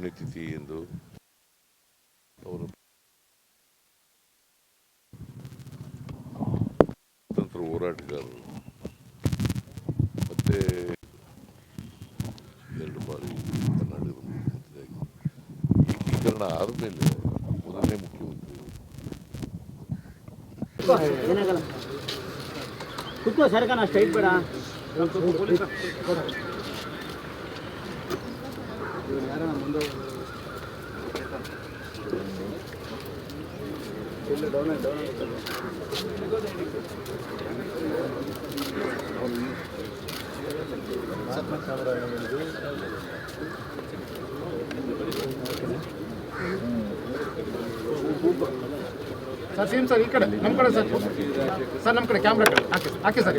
ಪುಣ್ಯತಿಥಿ ಎಂದು ಅವರು ಸ್ವಾತಂತ್ರ್ಯ ಹೋರಾಟಗಾರರು ಮತ್ತೆ 2 ಬಾರಿ ಕರ್ನಾಟಕದ ಮುಖ್ಯಮಂತ್ರಿಯಾಗಿ ಏಕೀಕರಣ ಆದಮೇಲೆ ಮೊದಲನೇ ಮುಖ್ಯಮಂತ್ರಿ. ಸರ್ ಸೇಮ್ ಸರ್ ಈ ಕಡೆ ನಮ್ಮ ಕಡೆ ಸರ್ ಸರ್ ನಮ್ಮ ಕಡೆ ಕ್ಯಾಮ್ರಾ ಕಡೆ ಹಾಕಿ ಸರ್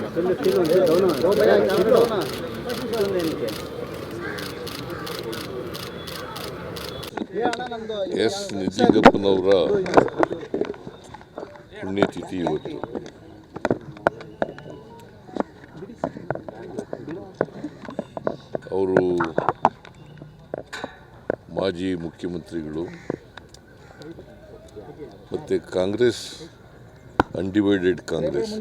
ಎಸ್ ನಿಜಲಿಂಗಪ್ಪನವರ ಪುಣ್ಯತಿಥಿ ಇವತ್ತು. ಅವರು ಮಾಜಿ ಮುಖ್ಯಮಂತ್ರಿಗಳು ಮತ್ತು ಕಾಂಗ್ರೆಸ್ ಅನ್ಡಿವೈಡೆಡ್ ಕಾಂಗ್ರೆಸ್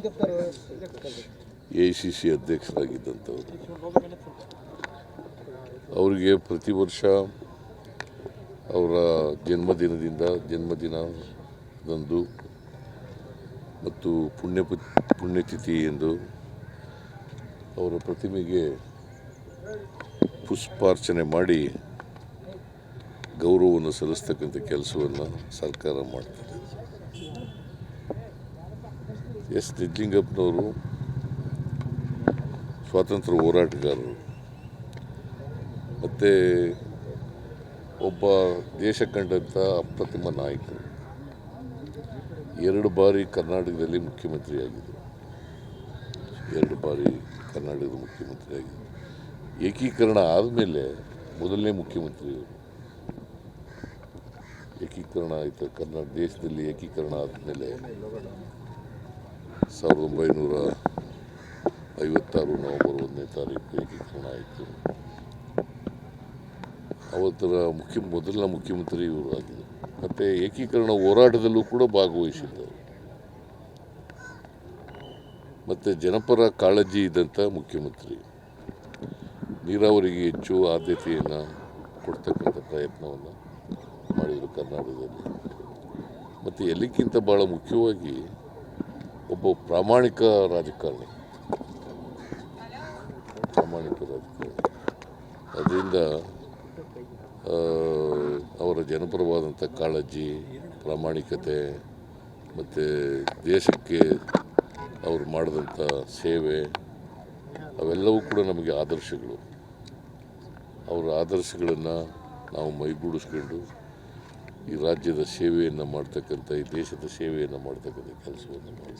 AICC ಅಧ್ಯಕ್ಷರಾಗಿದ್ದಂಥವ್ರು. ಅವರಿಗೆ ಪ್ರತಿ ವರ್ಷ ಅವರ ಜನ್ಮದಿನದಂದು ಮತ್ತು ಪುಣ್ಯತಿಥಿ ಎಂದು ಅವರ ಪ್ರತಿಮೆಗೆ ಪುಷ್ಪಾರ್ಚನೆ ಮಾಡಿ ಗೌರವವನ್ನು ಸಲ್ಲಿಸ್ತಕ್ಕಂಥ ಕೆಲಸವನ್ನು ಸರ್ಕಾರ ಮಾಡ್ತದೆ. ಎಸ್ ನಿಜಲಿಂಗಪ್ಪನವರು ಸ್ವಾತಂತ್ರ್ಯ ಹೋರಾಟಗಾರರು ಮತ್ತು ಒಬ್ಬ ದೇಶ ಕಂಡಂಥ ಅಪ್ರತಿಮ ನಾಯಕರು. 2 ಬಾರಿ ಕರ್ನಾಟಕದಲ್ಲಿ ಮುಖ್ಯಮಂತ್ರಿಯಾಗಿದ್ದರು. ಏಕೀಕರಣ ಆದಮೇಲೆ ಮೊದಲನೇ ಮುಖ್ಯಮಂತ್ರಿಯವರು. ಏಕೀಕರಣ ಆಯಿತು ದೇಶದಲ್ಲಿ ಏಕೀಕರಣ ಆದಮೇಲೆ 1956 ನವೆಂಬರ್ 1ನೇ ತಾರೀಕು ಏಕೀಕರಣ ಆಯಿತು. ಅವತ್ತರ ಮೊದಲ ಮುಖ್ಯಮಂತ್ರಿ ಇವರು ಆಗಿದ್ದರು. ಮತ್ತು ಏಕೀಕರಣ ಹೋರಾಟದಲ್ಲೂ ಕೂಡ ಭಾಗವಹಿಸಿದ್ದರು. ಮತ್ತು ಜನಪರ ಕಾಳಜಿ ಇದ್ದಂಥ ಮುಖ್ಯಮಂತ್ರಿ. ನೀರಾವರಿಗೆ ಹೆಚ್ಚು ಆದ್ಯತೆಯನ್ನು ಕೊಡ್ತಕ್ಕಂಥ ಪ್ರಯತ್ನವನ್ನು ಮಾಡಿದರು ಕರ್ನಾಟಕದಲ್ಲಿ. ಮತ್ತು ಎಲ್ಲಕ್ಕಿಂತ ಭಾಳ ಮುಖ್ಯವಾಗಿ ಒಬ್ಬ ಪ್ರಾಮಾಣಿಕ ರಾಜಕಾರಣಿ. ಅದರಿಂದ ಅವರ ಜನಪರವಾದಂಥ ಕಾಳಜಿ, ಪ್ರಾಮಾಣಿಕತೆ ಮತ್ತು ದೇಶಕ್ಕೆ ಅವರು ಮಾಡಿದಂಥ ಸೇವೆ ಅವೆಲ್ಲವೂ ಕೂಡ ನಮಗೆ ಆದರ್ಶಗಳು. ಅವರ ಆದರ್ಶಗಳನ್ನು ನಾವು ಮೈಗೂಡಿಸ್ಕೊಂಡು ಈ ರಾಜ್ಯದ ಸೇವೆಯನ್ನು ಮಾಡ್ತಕ್ಕಂಥ, ಈ ದೇಶದ ಸೇವೆಯನ್ನು ಮಾಡ್ತಕ್ಕಂಥ ಕೆಲಸವನ್ನು ಮಾಡ್ತೀವಿ.